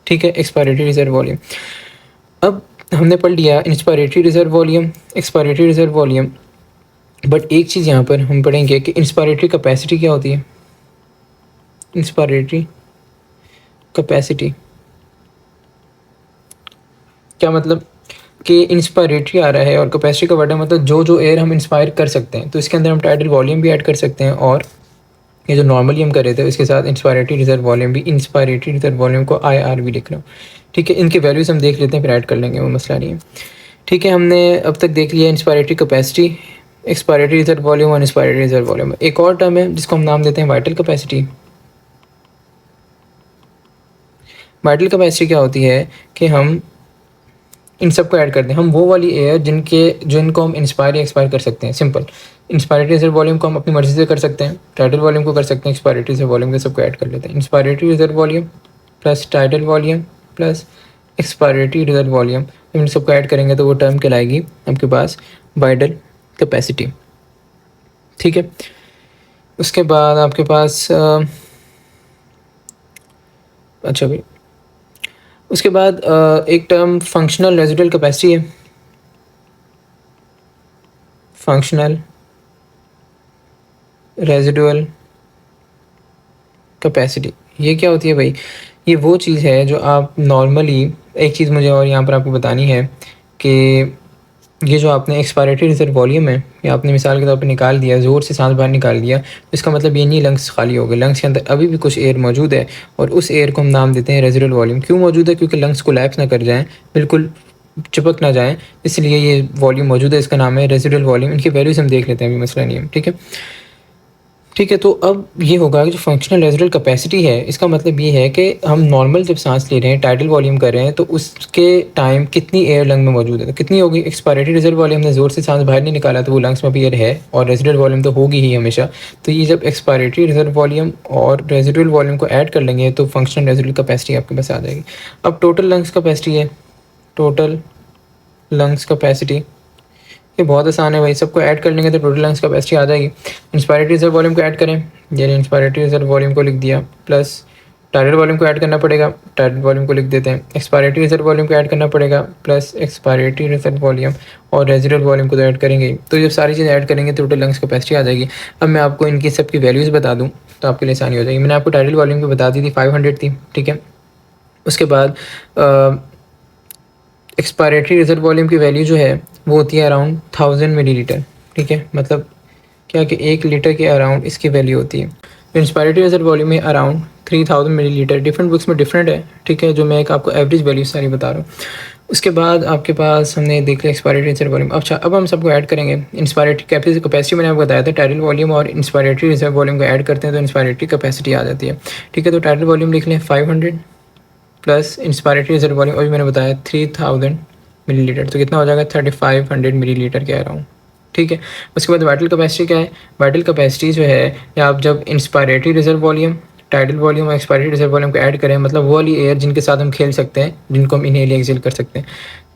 ठीक है, एक्सपायरेटरी रिजर्व वॉल्यूम। अब हमने पढ़ लिया inspiratory reserve volume, expiratory reserve volume, but एक चीज़ यहाँ पर हम पढ़ेंगे कि इंस्पायरेटरी कैपेसिटी क्या होती है। इंस्पायरेटरी कैपेसिटी, क्या मतलब कि इंस्पायरेटरी आ रहा है और कैपेसिटी का वर्ड है मतलब जो एयर हम इंस्पायर कर सकते हैं। तो इसके अंदर हम टाइडल वॉल्यूम भी ऐड कर सकते हैं और ये जो नॉर्मली हम कर रहे थे इसके साथ इंस्पायरेटरी रिजर्व वॉल्यूम भी, इंस्पायरेटरी रिजर्व वॉल्यूम को IR भी लिख रहा हूँ। ठीक है, इनके वैल्यूज़ हम देख लेते हैं फिर ऐड कर लेंगे, वो मसला नहीं है। ठीक है, हमने अब तक देख लिया inspiratory capacity, expiratory reserve volume और इंस्पायरेटरी रिजर्व वॉल्यूम। एक और टर्म है जिसको हम नाम देते हैं वाइटल कैपेसिटी। वाइटल कैपेसिटी क्या होती है कि हम इन सबको ऐड कर दें, हम वो वाली एयर जिनको हम इंस्पायर या एक्सपायर कर सकते हैं। सिंपल, इंस्पायरेटरी रिजर्व वॉल्यूम को हम अपनी मर्जी से कर सकते हैं, टाइडल वॉल्यूम को कर सकते हैं, एक्सपायरेटरी रिजर्व वॉल्यूम को सबको ऐड कर लेते हैं। Inspiratory reserve volume plus tidal volume plus expiratory reserve volume, इन सबको ऐड करेंगे तो वो टर्म कहलाएगी आपके पास वाइटल कैपेसिटी। ठीक है, उसके बाद आपके पास अच्छा भाई, उसके बाद एक टर्म फंक्शनल रेजिडुअल कैपेसिटी है। फंक्शनल रेजिडुअल कैपेसिटी ये क्या होती है भाई? ये वो चीज़ है जो आप नॉर्मली, एक चीज़ मुझे और यहाँ पर आपको बतानी है कि ये जो आपने एक्सपायरेटरी रिजर्व वॉल्यूम है, ये आपने मिसाल के तौर पे निकाल दिया, ज़ोर से सांस बाहर निकाल दिया, तो इसका मतलब ये नहीं लंग्स खाली हो गए, लंग्स के अंदर अभी भी कुछ एयर मौजूद है और उस एयर को हम नाम देते हैं रेजिडुअल वॉल्यूम। क्यों मौजूद है? क्योंकि लंग्स कोलैप्स ना कर जाएँ, बिल्कुल चिपक ना जाएँ, इसलिए ये वॉल्यूम मौजूद है, इसका नाम है रेजिडुअल वॉल्यूम। इनकी वैल्यूज़ हम देख लेते हैं, अभी मसला नहीं है। ठीक है, ठीक है, तो अब ये होगा कि जो फंक्शनल रेजिडुअल कैपेसिटी है, इसका मतलब ये है कि हम नॉर्मल जब सांस ले रहे हैं, टाइडल वॉल्यूम कर रहे हैं, तो उसके टाइम कितनी एयर लंग में मौजूद है, तो कितनी होगी? एक्सपायरेटरी रिजर्व वॉल्यूम, हमने ज़ोर से सांस बाहर नहीं निकाला तो वो लंग्स में भी एयर है और रेजिडुअल वॉल्यूम तो होगी ही हमेशा। तो ये जब एक्सपायरेटरी रिजर्व वॉल्यूम और रेजिडुअल वॉल्यूम को ऐड कर लेंगे तो फंक्शनल रेजिडुअल कैपेसिटी आपके पास आ जाएगी। अब टोटल लंग्स कैपेसिटी है, टोटल लंग्स कैपेसिटी, ये बहुत आसान है भाई, सबको ऐड कर लेंगे तो टोटल लंग्स कैपेसिटी आ जाएगी। इंस्पायरेटरी रिजर्व वॉल्यूम को ऐड करें, यानी इंस्पायरेटरी रिजर्व वॉल्यूम को लिख दिया, प्लस टाइडल वॉल्यूम को ऐड करना पड़ेगा, टाइडल वॉल्यूम को लिख देते हैं। एक्सपायरेटरी रिजर्व वॉल्यूम को ऐड करना पड़ेगा, प्लस एक्सपायरेटरी रिजर्व वॉल्यूम, और रेजिडुअल वॉल्यूम को तो ऐड करेंगे। तो जब सारी चीज़ें ऐड करेंगे तो टोटल लंग्स कैपेसिटी आ जाएगी। अब मैं आपको इनकी सबकी वैल्यूज़ बता दूँ तो आपके लिए आसानी हो जाएगी। मैंने आपको टाइडल वॉल्यूम की बता दी थी, 500 थी। ठीक है, उसके बाद एक्सपायरेटरी रिजर्व वॉल्यूम की वैल्यू जो है वो होती है अराउंड 1000 मिलीलीटर। ठीक है, मतलब क्या कि 1 लीटर के अराउंड इसकी वैल्यू होती है। तो इंस्पायरेटरी रिजर्व वॉल्यूम में अराउंड 3000 मिलीलीटर, डिफरेंट बुक्स में डिफरेंट है। ठीक है, जो मैं एक आपको एवरेज वैल्यू सारी बता रहा हूँ। उसके बाद आपके पास हमने देख लिया एक्सपायरेटरी रिजर्व वॉल्यूम। अच्छा, अब हम सबको ऐड करेंगे। इंस्पायरेटरी कैपेसिटी मैंने आपको बताया था, टाइडल वॉल्यूम और इंस्पायरेटरी रिजर्व वॉल्यूम को ऐड करते हैं तो इंस्पायरेटरी कैपेसिटी आ जाती है। ठीक है, तो टाइडल वॉल्यूम लिख लें 500 प्लस इंस्पायरेटरी रिजर्व वॉल्यूम अभी मैंने बताया 3000 मिलीलीटर, तो कितना हो जाएगा? 3500 मिलीलीटर कह रहा हूँ। ठीक है, उसके बाद वाइटल कैपेसिटी क्या है? वाइटल कैपेसिटी जो है, या आप जब inspiratory reserve volume, tidal volume और एक्सपायरेटरी रिजर्व वॉल्यूम को ऐड करें, मतलब वो वाली एयर जिनके साथ हम खेल सकते हैं, जिनको हम इनहेल या एक्सहेल कर सकते हैं,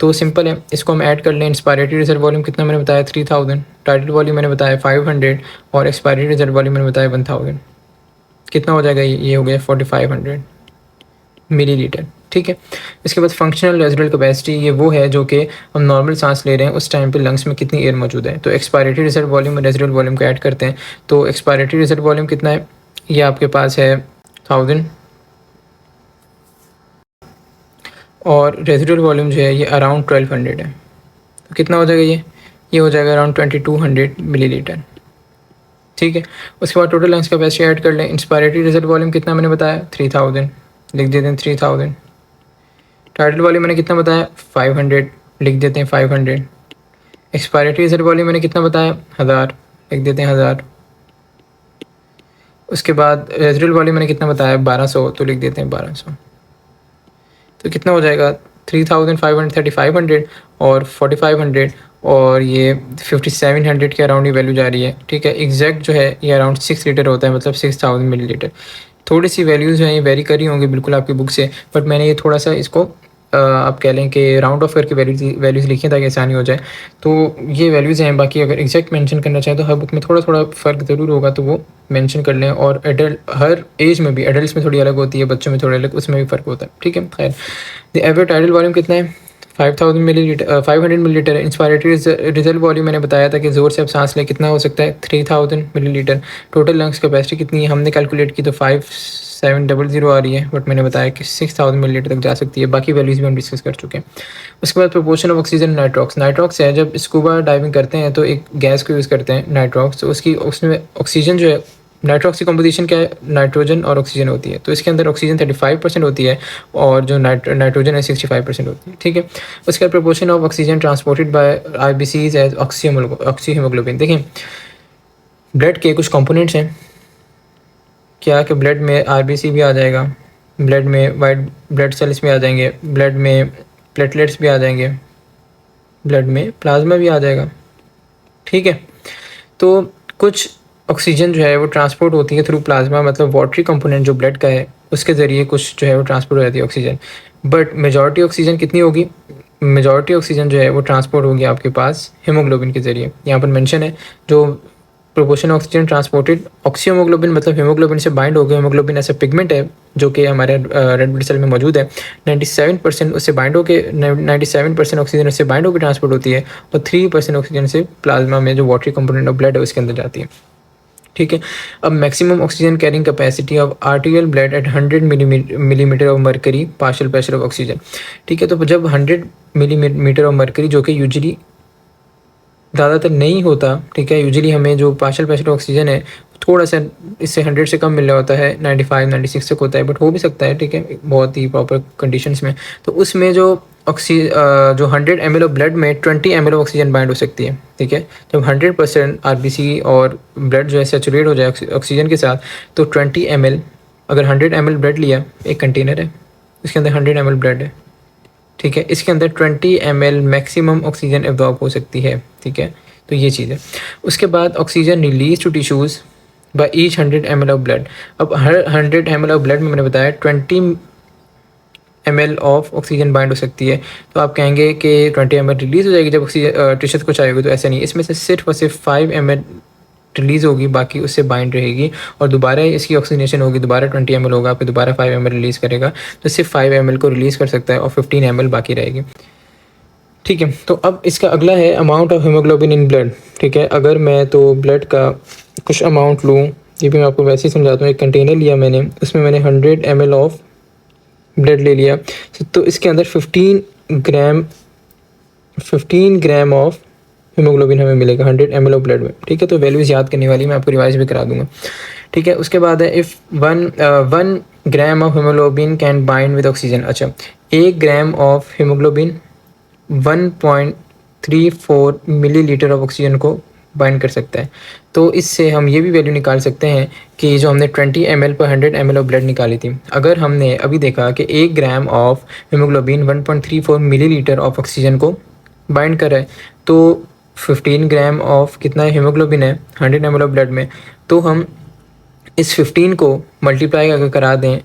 तो सिंपल है, इसको हम ऐड कर लें। इंस्पायरेटरी रिजर्व वॉल्यूम कितना मैंने बताया? 3000, टाइटल वॉल्यूम मैंने बताया 500 और एक्सपायरेटरी रिजर्व वॉल्यूम मैंने बताया 1000। कितना हो जाएगा? ये हो गया 4500 मिलीलीटर। ठीक है, इसके बाद फंक्शनल रेजिडुअल कैपेसिटी, ये वो है जो कि हम नॉर्मल सांस ले रहे हैं उस टाइम पे लंग्स में कितनी एयर मौजूद है। तो एक्सपायरेटरी रिजर्व वॉल्यूम और रेजिडुअल वॉल्यूम को ऐड करते हैं, तो एक्सपायरेटरी रिजर्व वॉल्यूम कितना है? ये आपके पास है 1000 और रेजिडुअल वॉल्यूम जो है ये अराउंड 1200 है। तो कितना हो जाएगा? ये हो जाएगा अराउंड 2200 मिलीलीटर। ठीक है, उसके बाद टोटल लंग्स कैपेसिटी ऐड कर लें। इंस्पायरेटरी रिजर्व वॉल्यूम कितना मैंने बताया? 3000, लिख देते हैं 3000। टाइटल वॉल्यूम मैंने कितना बताया? 500, लिख देते हैं 500। एक्सपायरेटरी रिजर्व वॉल्यूम मैंने कितना बताया? 1000, लिख देते हैं 1000। उसके बाद रेजिडुअल वॉल्यूम मैंने कितना बताया? 1200, तो लिख देते हैं 1200। तो कितना हो जाएगा? 3500, 3500 और 4500 और ये 5700 के अराउंड ये वैल्यू जा रही है। ठीक है, एग्जैक्ट जो है ये अराउंड 6 लीटर होता है, मतलब 6000 मिलीलीटर। थोड़ी सी वैल्यूज़ हैं ये वेरी करी होंगी बिल्कुल आपकी बुक से, बट मैंने ये थोड़ा सा इसको आप कह लें कि राउंड ऑफ करके वैल्यूज़ लिखी ताकि आसानी हो जाए। तो ये वैल्यूज़ हैं, बाकी अगर एग्जैक्ट मेंशन करना चाहें तो हर बुक में थोड़ा थोड़ा फ़र्क ज़रूर होगा, तो वो मेंशन कर लें। और एडल्ट, हर एज में भी, एडल्ट में थोड़ी अलग होती है, बच्चों में थोड़ी अलग, उसमें भी फ़र्क होता है। ठीक है, खैर, द एवरेज टाइडल वॉल्यूम कितना है? 5000 मिलीलीटर, 500 मिलीलीटर है। इंस्पायरेटरी रिजर्व वॉल्यूम मैंने बताया था कि ज़ोर से अब सांस लें कितना हो सकता है? 3000 मिलीलीटर। टोटल लंग्स कैपेसिटी कितनी है? हमने कैलकुलेट की तो 700 आ रही है, बट मैंने बताया कि 6000 मिलीलीटर तक जा सकती है। बाकी वैल्यूज़ भी हम डिस्कस कर चुके हैं। उसके बाद proportion of oxygen Nitrox. Nitrox है, जब स्कूबा डाइविंग करते हैं तो एक गैस को यूज़ करते हैं नाइट्रॉक्स, तो उसमें ऑक्सीजन जो है, नाइट्रॉक्स की कॉम्पोजिशन क्या है, नाइट्रोजन और ऑक्सीजन होती है। तो इसके अंदर ऑक्सीजन 35% होती है और जो नाइट्रोजन है 65% होती है। ठीक है। उसके बाद proportion of oxygen transported by RBCs as oxyhaemoglobin. देखिए ब्लड के कुछ कंपोनेंट्स हैं, क्या कि ब्लड में आरबीसी भी आ जाएगा, ब्लड में वाइट ब्लड सेल्स भी आ जाएंगे, ब्लड में प्लेटलेट्स भी आ जाएंगे, ब्लड में प्लाज्मा भी आ जाएगा। ठीक है। तो कुछ ऑक्सीजन जो है वो ट्रांसपोर्ट होती है थ्रू प्लाज्मा, मतलब वाटरी कंपोनेंट जो ब्लड का है उसके ज़रिए कुछ जो है वो ट्रांसपोर्ट हो जाती है ऑक्सीजन। बट मेजॉरिटी ऑक्सीजन कितनी होगी, मेजॉरिटी ऑक्सीजन जो है वो ट्रांसपोर्ट होगी आपके पास हीमोग्लोबिन के ज़रिए। यहाँ पर मेंशन है जो proportion oxygen transported, oxy haemoglobin मतलब हीमोग्लोबिन से बाइंड हो गया। हीमोग्लोबिन ऐसा पिगमेंट है जो कि हमारे रेड ब्लड सेल में मौजूद है। 97% उससे बाइंड होकर 97% ऑक्सीजन उससे बाइंड होकर ट्रांसपोर्ट होती है और 3% ऑक्सीजन से प्लाज्मा में जो वाटरी कंपोनेंट ऑफ ब्लड है उसके अंदर जाती है। ठीक है। अब maximum oxygen carrying capacity of arterial blood at 100 millimetre of mercury partial pressure of oxygen. ठीक है। तो जब 100 मिलीमीटर ऑफ मर्करी, जो कि यूजली ज़्यादातर नहीं होता, ठीक है, यूजुअली हमें जो पार्शियल प्रेशर ऑक्सीजन है थोड़ा सा इससे 100 से कम मिल रहा होता है, 95 96 तक होता है, बट हो भी सकता है, ठीक है, बहुत ही प्रॉपर कंडीशंस में। तो उसमें जो जो 100 ml ऑफ ब्लड में 20 ml ऑफ ऑक्सीजन बाइंड हो सकती है। ठीक है। जब 100% आरबीसी और ब्लड जो है सेचुरेट हो जाए ऑक्सीजन के साथ, तो 20 ml, अगर 100 ml ब्लड लिया, एक कंटेनर है इसके अंदर 100 ml ब्लड है, ठीक है, इसके अंदर 20 ml मैक्सिमम ऑक्सीजन एब्जॉर्ब हो सकती है। ठीक है। तो ये चीज़ है। उसके बाद oxygen release to tissues by each 100 ml of blood. अब हर 100 ml ऑफ ब्लड में मैंने बताया 20 ml ऑफ ऑक्सीजन बाइंड हो सकती है। तो आप कहेंगे कि 20 ml रिलीज़ हो जाएगी जब ऑक्सीजन टिश्यूज़ को चाहिए, तो ऐसा नहीं, इसमें से सिर्फ और सिर्फ 5 ml रिलीज़ होगी, बाकी उससे बाइंड रहेगी और दोबारा इसकी ऑक्सीजनेशन होगी, दोबारा 20 ml होगा, फिर दोबारा 5 ml रिलीज़ करेगा, तो सिर्फ 5 ml को रिलीज़ कर सकता है और 15 ml बाकी रहेगी। ठीक है। तो अब इसका अगला है amount of haemoglobin in blood. ठीक है। अगर मैं तो ब्लड का कुछ अमाउंट लूँ, ये भी मैं आपको वैसे ही समझाता हूँ। एक कंटेनर लिया मैंने, उसमें मैंने 100 ml ऑफ ब्लड ले लिया, तो इसके अंदर 15 ग्राम ऑफ हीमोग्लोबिन हमें मिलेगा 100 ml ऑफ ब्लड में। ठीक है। तो वैल्यूज़ याद करने वाली, मैं आपको रिवाइज भी करा दूंगा। ठीक है। उसके बाद है if 1 gram of haemoglobin can bind with oxygen. अच्छा, 1 gram of haemoglobin 1.34 millilitre of oxygen को बाइंड कर सकता है। तो इससे हम ये भी वैल्यू निकाल सकते हैं कि जो हमने 20 ml पर 100 ml ऑफ ब्लड निकाली थी, अगर हमने अभी देखा कि 1 gram of haemoglobin 1.34 millilitre of oxygen को बाइंड कर रहा है, तो 15 ग्राम ऑफ कितना हीमोग्लोबिन है 100 ml ऑफ ब्लड में, तो हम इस 15 को मल्टीप्लाई अगर करा दें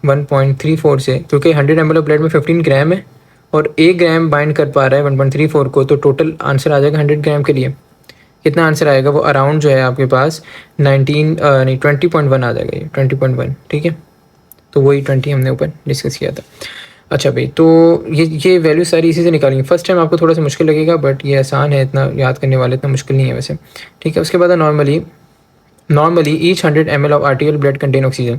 1.34 से, क्योंकि 100 ml ऑफ ब्लड में 15 ग्राम है और 1 ग्राम बाइंड कर पा रहा है 1.34 को, तो टोटल आंसर आ जाएगा 100 ग्राम के लिए। कितना आंसर आएगा, वो अराउंड जो है आपके पास 20.1 आ जाएगा, ये 20.1। ठीक है। तो वही 20 हमने ऊपर डिस्कस किया था। अच्छा भाई, तो ये वैल्यू सारी इसी से निकालेंगे। फर्स्ट टाइम आपको थोड़ा सा मुश्किल लगेगा, बट ये आसान है, इतना याद करने वाले, इतना मुश्किल नहीं है वैसे। ठीक है। उसके बाद normally each 100 ml of arterial blood contain oxygen.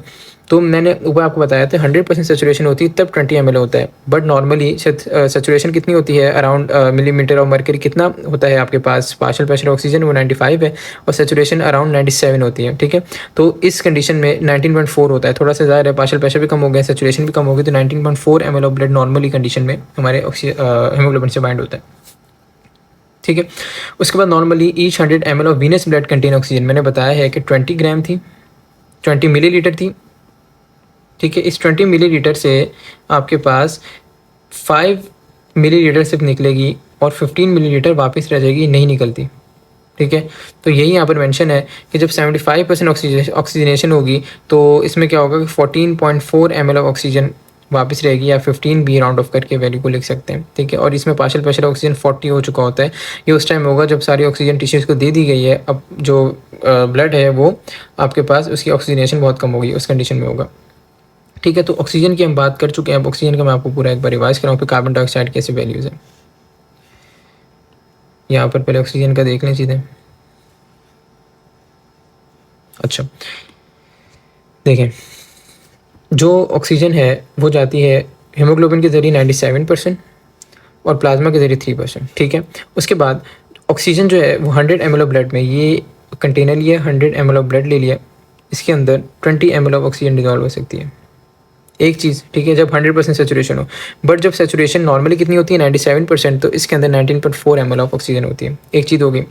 तो मैंने ऊपर आपको बताया था 100% सेचुरेशन होती है तब 20 ml होता है, बट नॉर्मली सेचुरेशन कितनी होती है, अराउंड मिलीमीटर ऑफ मर्करी कितना होता है आपके पास, पार्शियल प्रेशर ऑक्सीजन वो 95 है और सेचुरेशन अराउंड 97 होती है। ठीक है। तो इस कंडीशन में 19.4 होता है, थोड़ा सा ज़्यादा है, पार्शियल प्रेशर भी कम हो गया, सेचुरेशन भी कम हो गई, तो 19.4 ml of blood normally condition में हमारे हीमोग्लोबिन से बाइंड होता है। ठीक है। उसके बाद normally each 100 ml of venous blood contain oxygen, मैंने बताया है कि 20 ग्राम थी, 20 मिलीलीटर थी। ठीक है। इस 20 मिलीलीटर से आपके पास 5 मिलीलीटर सिर्फ निकलेगी और 15 मिलीलीटर वापस रह जाएगी, नहीं निकलती। ठीक है। तो यही यहाँ पर मेंशन है कि जब 75% ऑक्सीजनेशन होगी तो इसमें क्या होगा कि 14.4 ml ऑफ ऑक्सीजन वापस रहेगी, या 15 भी राउंड ऑफ करके वैल्यू को लिख सकते हैं। ठीक है। और इसमें पार्शियल प्रेशर ऑक्सीजन 40 हो चुका होता है। ये उस टाइम होगा जब सारी ऑक्सीजन टिश्यूज़ को दे दी गई है, अब जो ब्लड है वो आपके पास उसकी ऑक्सीजनेशन बहुत कम होगी, उस कंडीशन में होगा। ठीक है। तो ऑक्सीजन की हम बात कर चुके हैं, अब ऑक्सीजन का मैं आपको पूरा एक बार रिवाइज कराऊँ, फिर कार्बन डाइऑक्साइड कैसे वैल्यूज़ हैं। यहाँ पर पहले ऑक्सीजन का देख लें चीज़ें। अच्छा, देखें, जो ऑक्सीजन है वो जाती है हीमोग्लोबिन के ज़रिए 97% और प्लाज्मा के ज़रिए 3%, ठीक है। उसके बाद ऑक्सीजन जो है वो 100 ml ऑफ ब्लड में, ये कंटेनर लिया 100 ml ऑफ ब्लड ले लिया, इसके अंदर 20 ml ऑफ ऑक्सीजन डिजॉल्व हो सकती है। एक चीज़, ठीक है, जब 100% सेचुरेशन हो। बट जब सेचुरेशन नॉर्मली कितनी होती है 97%, तो इसके अंदर 19.4 ml ऑफ ऑक्सीजन होती है। एक चीज़ हो गई,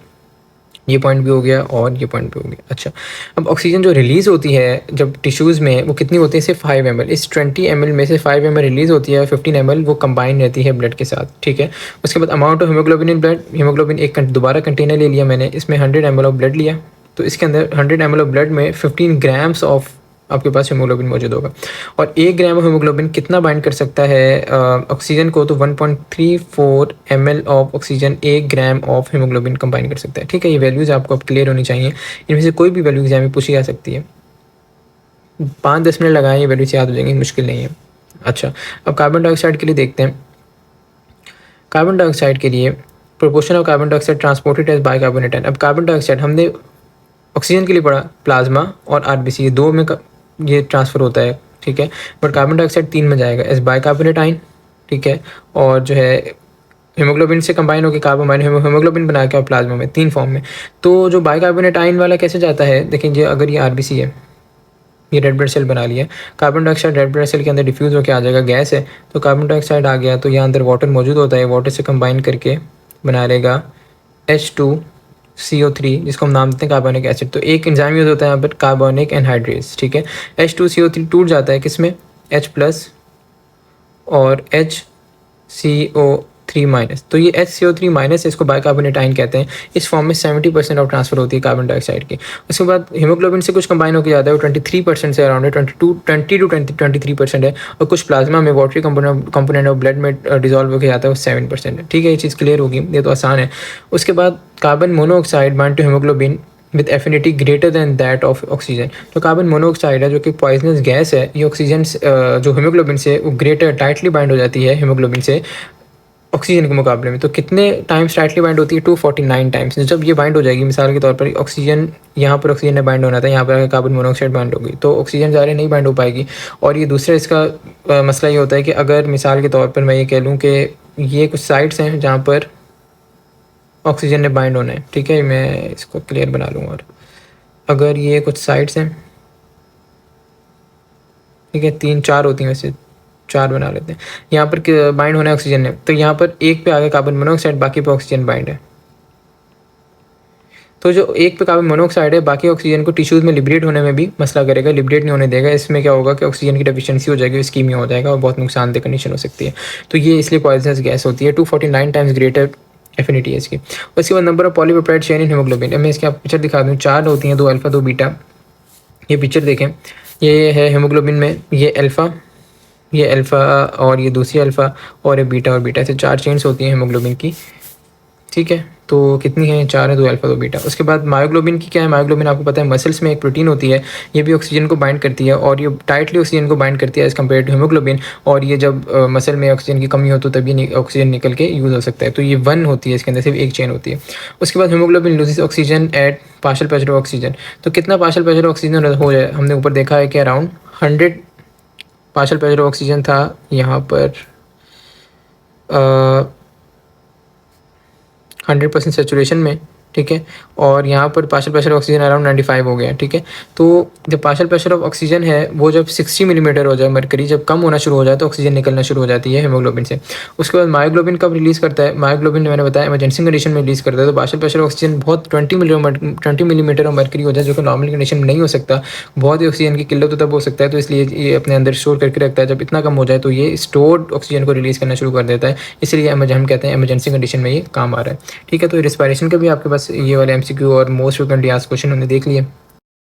ये पॉइंट भी हो गया और ये पॉइंट भी हो गया। अच्छा, अब ऑक्सीजन जो रिलीज़ होती है जब टिश्यूज़ में, वो कितनी होती है, सिर्फ 5 ml। इस 20 ml में से 5 ml रिलीज़ होती है, 15 ml वो कंबाइन रहती है ब्लड के साथ, ठीक है। उसके बाद amount of haemoglobin in blood, haemoglobin एक दोबारा कंटेनर ले लिया मैंने, इसमें 100 ml ऑफ ब्लड लिया, तो इसके अंदर 100 ml ऑफ ब्लड में 15 ग्राम्स ऑफ आपके पास हीमोग्लोबिन मौजूद होगा। और 1 ग्राम ऑफ हीमोग्लोबिन कितना बाइंड कर सकता है ऑक्सीजन को, तो 1.34 ml of oxygen 1 gram of haemoglobin combine कर सकता है, ठीक है। ये वैल्यूज़ आपको अब क्लियर होनी चाहिए, इनमें से कोई भी वैल्यू एग्जाम में पूछी जा सकती है। 5-10 मिनट लगाएं, ये वैल्यूज याद हो जाएंगी, मुश्किल नहीं है। अच्छा, अब कार्बन डाइऑक्साइड के लिए देखते हैं। कार्बन डाइऑक्साइड के लिए proportion of carbon dioxide transported as bicarbonate ion. अब कार्बन डाइऑक्साइड हमने ऑक्सीजन के लिए पढ़ा, प्लाज्मा और आरबीसी, ये 2 में ये ट्रांसफ़र होता है, ठीक है। बट कार्बन डाइऑक्साइड 3 में जाएगा, एज बाइकार्बोनेट आयन, ठीक है। और जो है हीमोग्लोबिन से कंबाइन होकर कार्बोमाइन हीमोग्लोबिन बना के और प्लाज्मा में 3 फॉर्म में। तो जो बाइकार्बोनेट आयन वाला कैसे जाता है, देखिए अगर ये आरबीसी है, ये रेड ब्लड सेल बना लिया, carbon dioxide red blood cell के अंदर डिफ्यूज़ होकर आ जाएगा, गैस है तो कार्बन डाइऑक्साइड आ गया, तो यहाँ अंदर वाटर मौजूद होता है, वाटर से कंबाइन करके बना लेगा H2CO3, जिसको हम नाम देते हैं कार्बोनिक एसिड। तो एक एंजाइम यूज़ होता है यहाँ पर, कार्बोनिक एनहाइड्रेज, ठीक है। H2CO3 टूट जाता है किस में, H+ और HCO3-, तो ये HCO3- है, इसको बाइकार्बोनेट आयन कहते हैं। इस फॉर्म में 70% ऑफ ट्रांसफर होती है कार्बन डाइऑक्साइड की। उसके बाद हीमोग्लोबिन से कुछ कंबाइन होकर जाता है, वो 23% से अराउंड है, 23% है। और कुछ प्लाज्मा में वाटरी कंपोनेंट ऑफ ब्लड में डिजॉल्व होकर जाता है, वो 7% है, ठीक है। ये चीज़ क्लियर होगी, ये तो आसान है। उसके बाद carbon monoxide bind to haemoglobin with affinity greater than that of oxygen. तो कार्बन मोनोऑक्साइड है जो कि पॉइजनस गैस है, ये ऑक्सीजन जो हीमोग्लोबिन से वो ग्रेटर टाइटली बाइंड हो जाती है हीमोग्लोबिन से ऑक्सीजन के मुकाबले में। तो कितने टाइम्स टाइटली बाइंड होती है, 249 टाइम्स। जब ये बाइंड हो जाएगी, मिसाल के तौर पर ऑक्सीजन, यहाँ पर ऑक्सीजन ने बाइंड होना था, यहाँ पर कार्बन मोनोऑक्साइड बाइंड होगी, तो ऑक्सीजन ज़्यादा नहीं बाइंड हो पाएगी। और ये दूसरा इसका मसला ये होता है कि अगर मिसाल के तौर पर मैं ये कह लूँ कि ये कुछ साइट्स हैं जहाँ पर ऑक्सीजन ने बाइंड होना है, ठीक है, मैं इसको क्लियर बना लूँ। और अगर ये कुछ साइट्स हैं, ठीक है, 3-4 होती हैं, वैसे 4 बना लेते हैं, यहाँ पर बाइंड होना है ऑक्सीजन ने, तो यहाँ पर एक पे आ गया कार्बन मोनोऑक्साइड, बाकी पे ऑक्सीजन बाइंड है। तो जो एक पे कार्बन मोनोऑक्साइड है, बाकी ऑक्सीजन को टिश्यूज़ में लिबरेट होने में भी मसला करेगा, लिबरेट नहीं होने देगा। इसमें क्या होगा कि ऑक्सीजन की डेफिशिएंसी हो जाएगी, इस्कीमिया हो जाएगा और बहुत नुकसानदेह कंडीशन हो सकती है। तो ये इसलिए पॉइजनस गैस होती है। 249 टाइम्स ग्रेटर एफिनिटी है इसकी। उसके बाद number of polypeptide chain in haemoglobin, मैं इसकी आप पिक्चर दिखा दूँ। 4 होती हैं, 2 अल्फा 2 बीटा। ये पिक्चर देखें, ये है हीमोग्लोबिन में, ये अल्फ़ा, ये अल्फ़ा और ये दूसरी अल्फ़ा और ये बीटा और बीटा, ऐसे 4 चेन्स होती हैं हीमोग्लोबिन की, ठीक है। तो कितनी है, 4 है, 2 अल्फ़ा 2 बीटा। उसके बाद मायोग्लोबिन की क्या है, मायोग्लोबिन आपको पता है मसल्स में एक प्रोटीन होती है, ये भी ऑक्सीजन को बाइंड करती है और ये टाइटली ऑक्सीजन को बाइंड करती है एज़ कम्पेयर टू हीमोग्लोबिन। और ये जब मसल में ऑक्सीजन की कमी हो तो तभी ऑक्सीजन निकल के यूज़ हो सकता है। तो ये 1 होती है, इसके अंदर सिर्फ एक चेन होती है। उसके बाद haemoglobin loses oxygen at partial pressure of oxygen. तो कितना पार्शियल प्रेशर ऑफ ऑक्सीजन हो जाए, हमने ऊपर देखा है कि around 100 partial pressure of oxygen था यहाँ पर, 100% सेचुरेशन में, ठीक है। और यहाँ पर पार्शियल प्रेशर ऑक्सीजन अराउंड 95 हो गया, ठीक है। तो जब पार्शियल प्रेशर ऑफ ऑक्सीजन है वो जब 60 मिलीमीटर हो जाए, मरकरी जब कम होना शुरू हो जाए तो ऑक्सीजन निकलना शुरू हो जाती है हीमोग्लोबिन से। उसके बाद मायोग्लोबिन कब रिलीज़ करता है, मायोग्लोबिन मैंने बताया इमरजेंसी कंडीशन में रिलीज़ करता है। तो पार्शियल प्रेशर ऑक्सीजन बहुत 20 मिलीमीटर ऑफ मरकरी हो जाए, जो कि नॉर्मल कंडीशन में नहीं हो सकता, बहुत ही ऑक्सीजन की किल्लत तो तब हो सकता है। तो इसलिए ये अपने अंदर स्टोर करके रखता है, जब इतना कम हो जाए तो ये स्टोर्ड ऑक्सीजन को रिलीज़ करना शुरू कर देता है, इसलिए हम कहते हैं इमरजेंसी कंडीशन में ये काम आ रहा है, ठीक है। तो रिस्पायरेशन का भी आपके पास ये वाले MCQ और मोस्ट फ्रिक्वेंटली आस्क्ड क्वेश्चन हमने देख लिए।